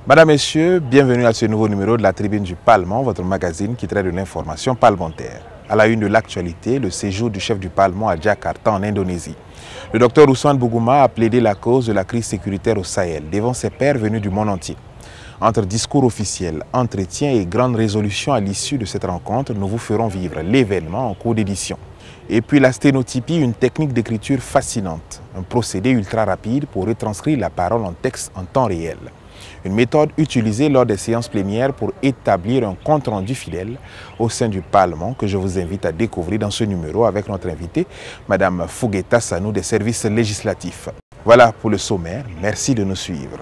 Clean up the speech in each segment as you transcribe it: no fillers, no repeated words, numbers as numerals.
Madame, Messieurs, bienvenue à ce nouveau numéro de la Tribune du Parlement, votre magazine qui traite de l'information parlementaire. À la une de l'actualité, le séjour du chef du Parlement à Jakarta en Indonésie. Le docteur Ousmane Bougouma a plaidé la cause de la crise sécuritaire au Sahel devant ses pairs venus du monde entier. Entre discours officiels, entretiens et grandes résolutions à l'issue de cette rencontre, nous vous ferons vivre l'événement en cours d'édition. Et puis la sténotypie, une technique d'écriture fascinante, un procédé ultra rapide pour retranscrire la parole en texte en temps réel. Une méthode utilisée lors des séances plénières pour établir un compte-rendu fidèle au sein du Parlement que je vous invite à découvrir dans ce numéro avec notre invitée, Madame Fougueta Sanou des services législatifs. Voilà pour le sommaire. Merci de nous suivre.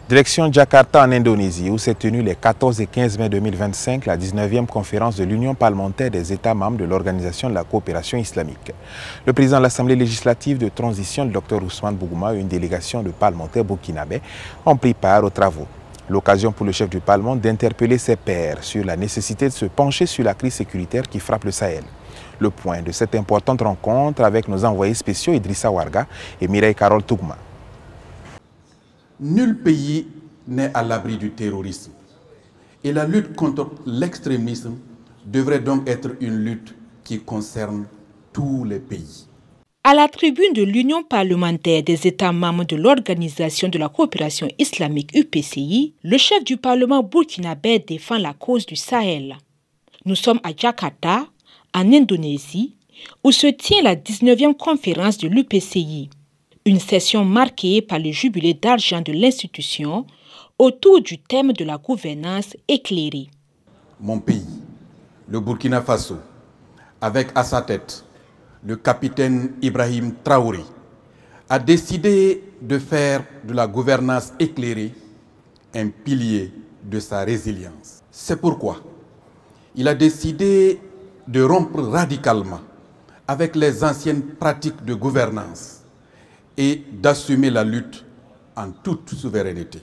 Direction Jakarta en Indonésie, où s'est tenue les 14 et 15 mai 2025 la 19e conférence de l'Union parlementaire des États membres de l'Organisation de la coopération islamique. Le président de l'Assemblée législative de transition, le Dr Ousmane Bougouma, et une délégation de parlementaires burkinabés ont pris part aux travaux. L'occasion pour le chef du Parlement d'interpeller ses pairs sur la nécessité de se pencher sur la crise sécuritaire qui frappe le Sahel. Le point de cette importante rencontre avec nos envoyés spéciaux Idrissa Warga et Mireille Carole Tougma. Nul pays n'est à l'abri du terrorisme. Et la lutte contre l'extrémisme devrait donc être une lutte qui concerne tous les pays. À la tribune de l'Union parlementaire des États membres de l'Organisation de la coopération islamique UPCI, le chef du Parlement burkinabé défend la cause du Sahel. Nous sommes à Jakarta, en Indonésie, où se tient la 19e conférence de l'UPCI. Une session marquée par le jubilé d'argent de l'institution autour du thème de la gouvernance éclairée. Mon pays, le Burkina Faso, avec à sa tête le capitaine Ibrahim Traoré, a décidé de faire de la gouvernance éclairée un pilier de sa résilience. C'est pourquoi il a décidé de rompre radicalement avec les anciennes pratiques de gouvernance et d'assumer la lutte en toute souveraineté.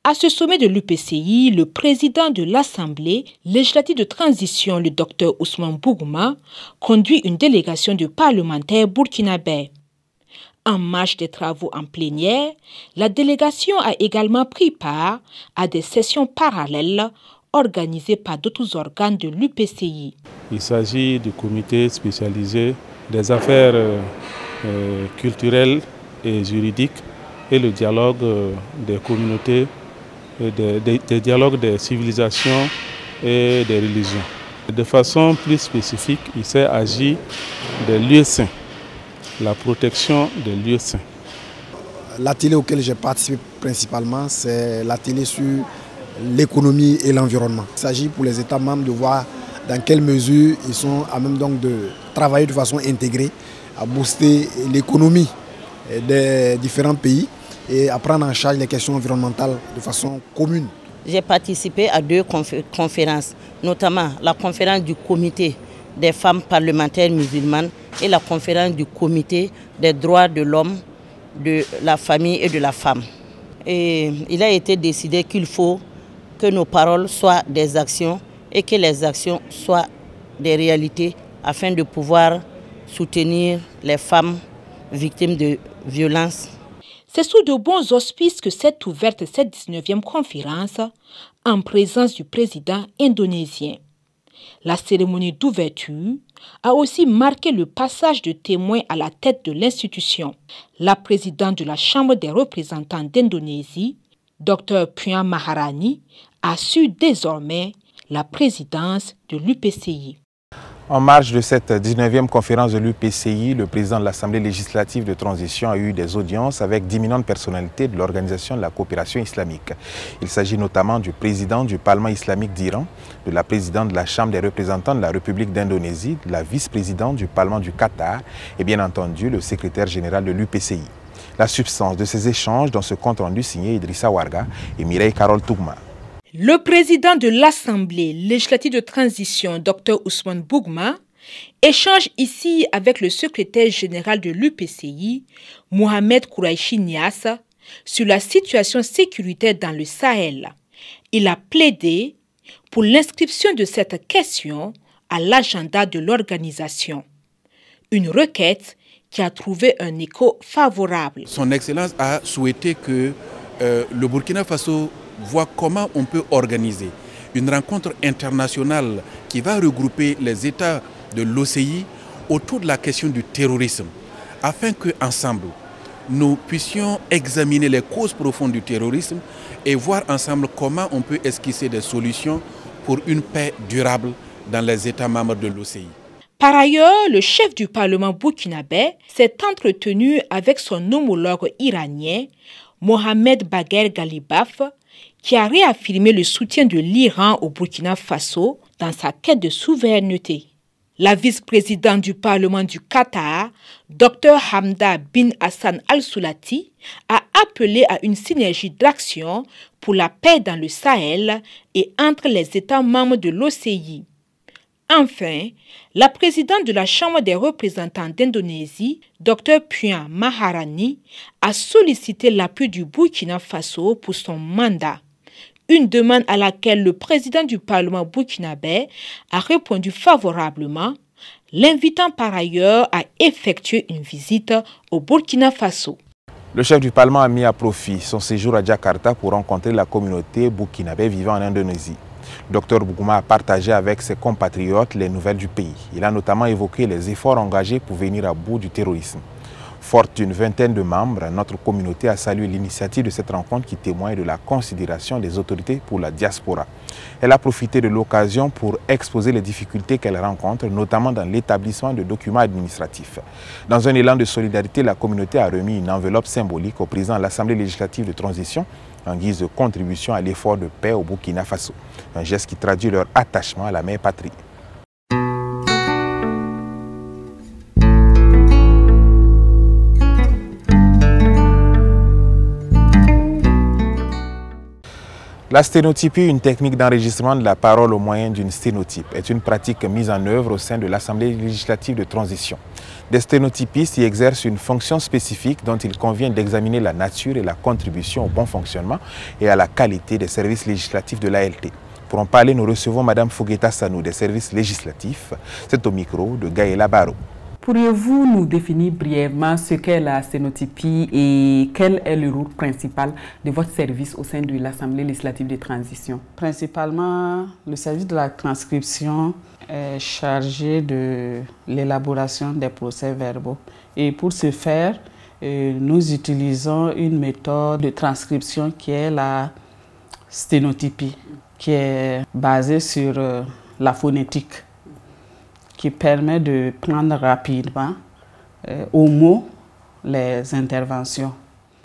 À ce sommet de l'UPCI, le président de l'Assemblée législative de transition, le docteur Ousmane Bougouma, conduit une délégation de parlementaires burkinabés. En marge des travaux en plénière, la délégation a également pris part à des sessions parallèles organisées par d'autres organes de l'UPCI. Il s'agit du comité spécialisé des affaires culturelles et juridiques et le dialogue des communautés, des dialogues des civilisations et des religions. De façon plus spécifique, il s'est agi des lieux saints, la protection des lieux saints. L'atelier auquel j'ai participé principalement, c'est l'atelier sur l'économie et l'environnement. Il s'agit pour les États membres de voir dans quelle mesure ils sont à même donc de travailler de façon intégrée à booster l'économie des différents pays et à prendre en charge les questions environnementales de façon commune. J'ai participé à deux conférences, notamment la conférence du comité des femmes parlementaires musulmanes et la conférence du comité des droits de l'homme, de la famille et de la femme. Et il a été décidé qu'il faut que nos paroles soient des actions et que les actions soient des réalités afin de pouvoir soutenir les femmes victimes de violences. C'est sous de bons auspices que s'est ouverte cette 19e conférence en présence du président indonésien. La cérémonie d'ouverture a aussi marqué le passage de témoins à la tête de l'institution. La présidente de la Chambre des représentants d'Indonésie, Dr Puan Maharani, assure désormais la présidence de l'UPCI. En marge de cette 19e conférence de l'UPCI, le président de l'Assemblée législative de transition a eu des audiences avec d'imminentes personnalités de l'Organisation de la coopération islamique. Il s'agit notamment du président du Parlement islamique d'Iran, de la présidente de la Chambre des représentants de la République d'Indonésie, de la vice-présidente du Parlement du Qatar et bien entendu le secrétaire général de l'UPCI. La substance de ces échanges dans ce compte-rendu signé Idrissa Warga et Mireille Carole Tougma. Le président de l'Assemblée législative de transition, Dr Ousmane Bougouma, échange ici avec le secrétaire général de l'UPCI, Mohamed Kouraichi Niass, sur la situation sécuritaire dans le Sahel. Il a plaidé pour l'inscription de cette question à l'agenda de l'organisation. Une requête qui a trouvé un écho favorable. Son Excellence a souhaité que le Burkina Faso voit comment on peut organiser une rencontre internationale qui va regrouper les États de l'OCI autour de la question du terrorisme, afin qu'ensemble, nous puissions examiner les causes profondes du terrorisme et voir ensemble comment on peut esquisser des solutions pour une paix durable dans les États membres de l'OCI. Par ailleurs, le chef du Parlement burkinabé s'est entretenu avec son homologue iranien, Mohamed Bagher Ghalibaf, qui a réaffirmé le soutien de l'Iran au Burkina Faso dans sa quête de souveraineté. La vice-présidente du Parlement du Qatar, Dr Hamda bin Hassan Al-Soulati, a appelé à une synergie d'action pour la paix dans le Sahel et entre les États membres de l'OCI. Enfin, la présidente de la Chambre des représentants d'Indonésie, Dr Puan Maharani, a sollicité l'appui du Burkina Faso pour son mandat. Une demande à laquelle le président du Parlement burkinabé a répondu favorablement, l'invitant par ailleurs à effectuer une visite au Burkina Faso. Le chef du Parlement a mis à profit son séjour à Jakarta pour rencontrer la communauté burkinabé vivant en Indonésie. Dr Bougouma a partagé avec ses compatriotes les nouvelles du pays. Il a notamment évoqué les efforts engagés pour venir à bout du terrorisme. Forte d'une vingtaine de membres, notre communauté a salué l'initiative de cette rencontre qui témoigne de la considération des autorités pour la diaspora. Elle a profité de l'occasion pour exposer les difficultés qu'elle rencontre, notamment dans l'établissement de documents administratifs. Dans un élan de solidarité, la communauté a remis une enveloppe symbolique au président de l'Assemblée législative de transition en guise de contribution à l'effort de paix au Burkina Faso. Un geste qui traduit leur attachement à la mère patrie. La sténotypie, une technique d'enregistrement de la parole au moyen d'une sténotype, est une pratique mise en œuvre au sein de l'Assemblée législative de transition. Des sténotypistes y exercent une fonction spécifique dont il convient d'examiner la nature et la contribution au bon fonctionnement et à la qualité des services législatifs de l'ALT. Pour en parler, nous recevons Mme Fogueta Sanou des services législatifs. C'est au micro de Gaëla Baro. Pourriez-vous nous définir brièvement ce qu'est la sténotypie et quel est le rôle principal de votre service au sein de l'Assemblée législative de transition? Principalement, le service de la transcription est chargé de l'élaboration des procès-verbaux. Et pour ce faire, nous utilisons une méthode de transcription qui est la sténotypie, qui est basée sur la phonétique, qui permet de prendre rapidement au mot les interventions.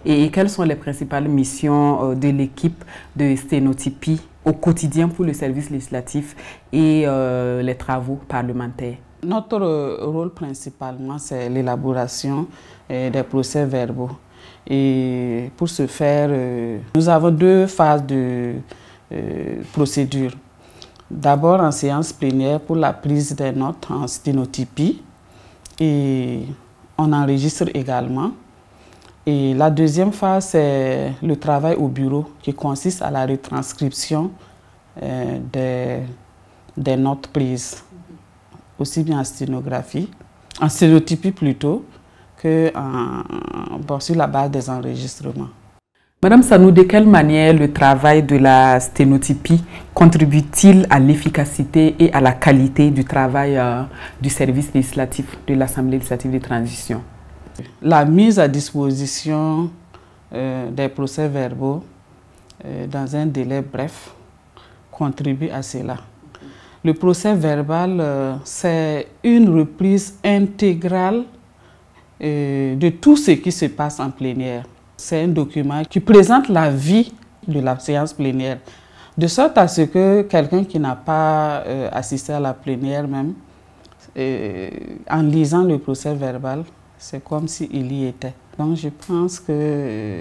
Et quelles sont les principales missions de l'équipe de sténotypie au quotidien pour le service législatif et les travaux parlementaires? Notre rôle principalement, c'est l'élaboration des procès-verbaux. Et pour ce faire, nous avons deux phases de procédure. D'abord en séance plénière pour la prise des notes en sténotypie et on enregistre également. Et la deuxième phase, c'est le travail au bureau qui consiste à la retranscription des notes prises, aussi bien en sténographie, en sténotypie plutôt, que sur la base des enregistrements. Madame Sanou, de quelle manière le travail de la sténotypie contribue-t-il à l'efficacité et à la qualité du travail du service législatif de l'Assemblée législative de transition? La mise à disposition des procès-verbaux dans un délai bref contribue à cela. Le procès-verbal, c'est une reprise intégrale de tout ce qui se passe en plénière. C'est un document qui présente la vie de la séance plénière, de sorte à ce que quelqu'un qui n'a pas assisté à la plénière même, en lisant le procès verbal, c'est comme s'il y était. Donc je pense que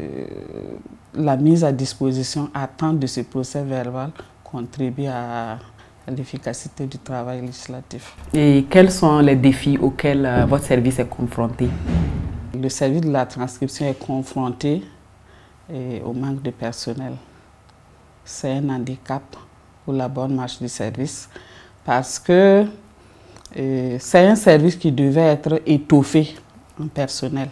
la mise à disposition à temps de ce procès verbal contribue à l'efficacité du travail législatif. Et quels sont les défis auxquels votre service est confronté? Le service de la transcription est confronté au manque de personnel. C'est un handicap pour la bonne marche du service parce que C'est un service qui devait être étoffé en personnel,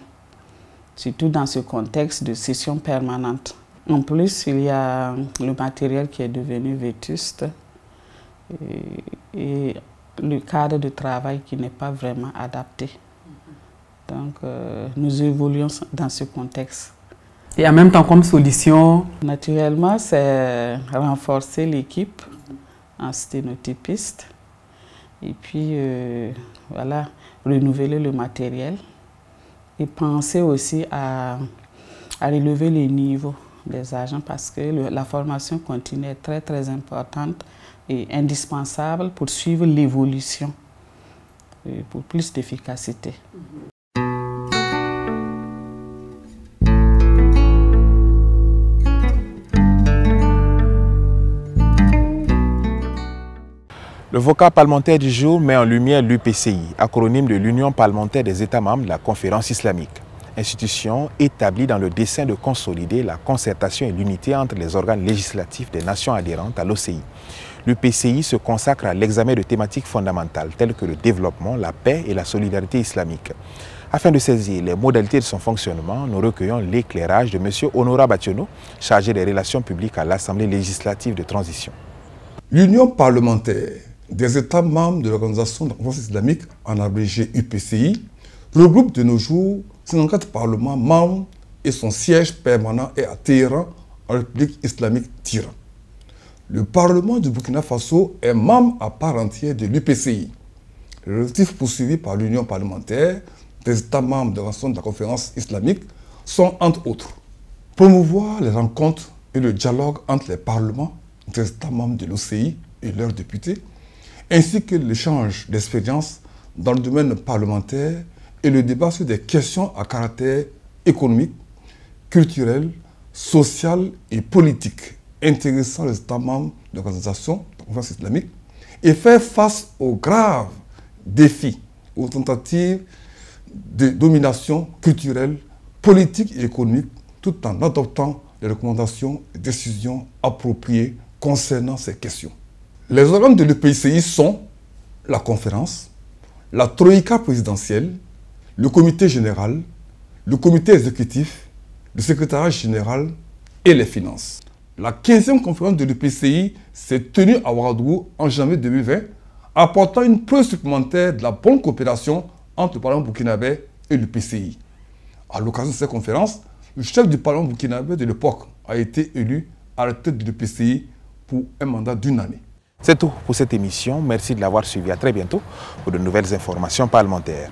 surtout dans ce contexte de session permanente. En plus, il y a le matériel qui est devenu vétuste et le cadre de travail qui n'est pas vraiment adapté. Donc, nous évoluons dans ce contexte. Et en même temps, comme solution? Naturellement, c'est renforcer l'équipe en sténotypiste et puis, voilà, renouveler le matériel et penser aussi à relever les niveaux des agents parce que la formation continue est très très importante et indispensable pour suivre l'évolution pour plus d'efficacité. Le vocable parlementaire du jour met en lumière l'UPCI, acronyme de l'Union parlementaire des États membres de la Conférence islamique, institution établie dans le dessein de consolider la concertation et l'unité entre les organes législatifs des nations adhérentes à l'OCI. L'UPCI se consacre à l'examen de thématiques fondamentales telles que le développement, la paix et la solidarité islamique. Afin de saisir les modalités de son fonctionnement, nous recueillons l'éclairage de M. Honora Bationo, chargé des relations publiques à l'Assemblée législative de transition. L'Union parlementaire des États membres de l'Organisation de la Conférence islamique, en abrégé UPCI, regroupe de nos jours 54 parlements membres et son siège permanent est à Téhéran, en République islamique d'Iran. Le Parlement du Burkina Faso est membre à part entière de l'UPCI. Les objectifs poursuivis par l'Union parlementaire des États membres de l'Organisation de la Conférence islamique sont, entre autres, promouvoir les rencontres et le dialogue entre les parlements des États membres de l'OCI et leurs députés, ainsi que l'échange d'expériences dans le domaine parlementaire et le débat sur des questions à caractère économique, culturel, social et politique, intéressant les États membres de l'Organisation de la Conférence islamique et faire face aux graves défis, aux tentatives de domination culturelle, politique et économique, tout en adoptant les recommandations et décisions appropriées concernant ces questions. Les organes de l'UPCI sont la conférence, la troïka présidentielle, le comité général, le comité exécutif, le secrétariat général et les finances. La 15e conférence de l'UPCI s'est tenue à Ouagadougou en janvier 2020, apportant une preuve supplémentaire de la bonne coopération entre le Parlement burkinabé et l'UPCI. À l'occasion de cette conférence, le chef du Parlement burkinabé de l'époque a été élu à la tête de l'UPCI pour un mandat d'1 année. C'est tout pour cette émission. Merci de l'avoir suivi. À très bientôt pour de nouvelles informations parlementaires.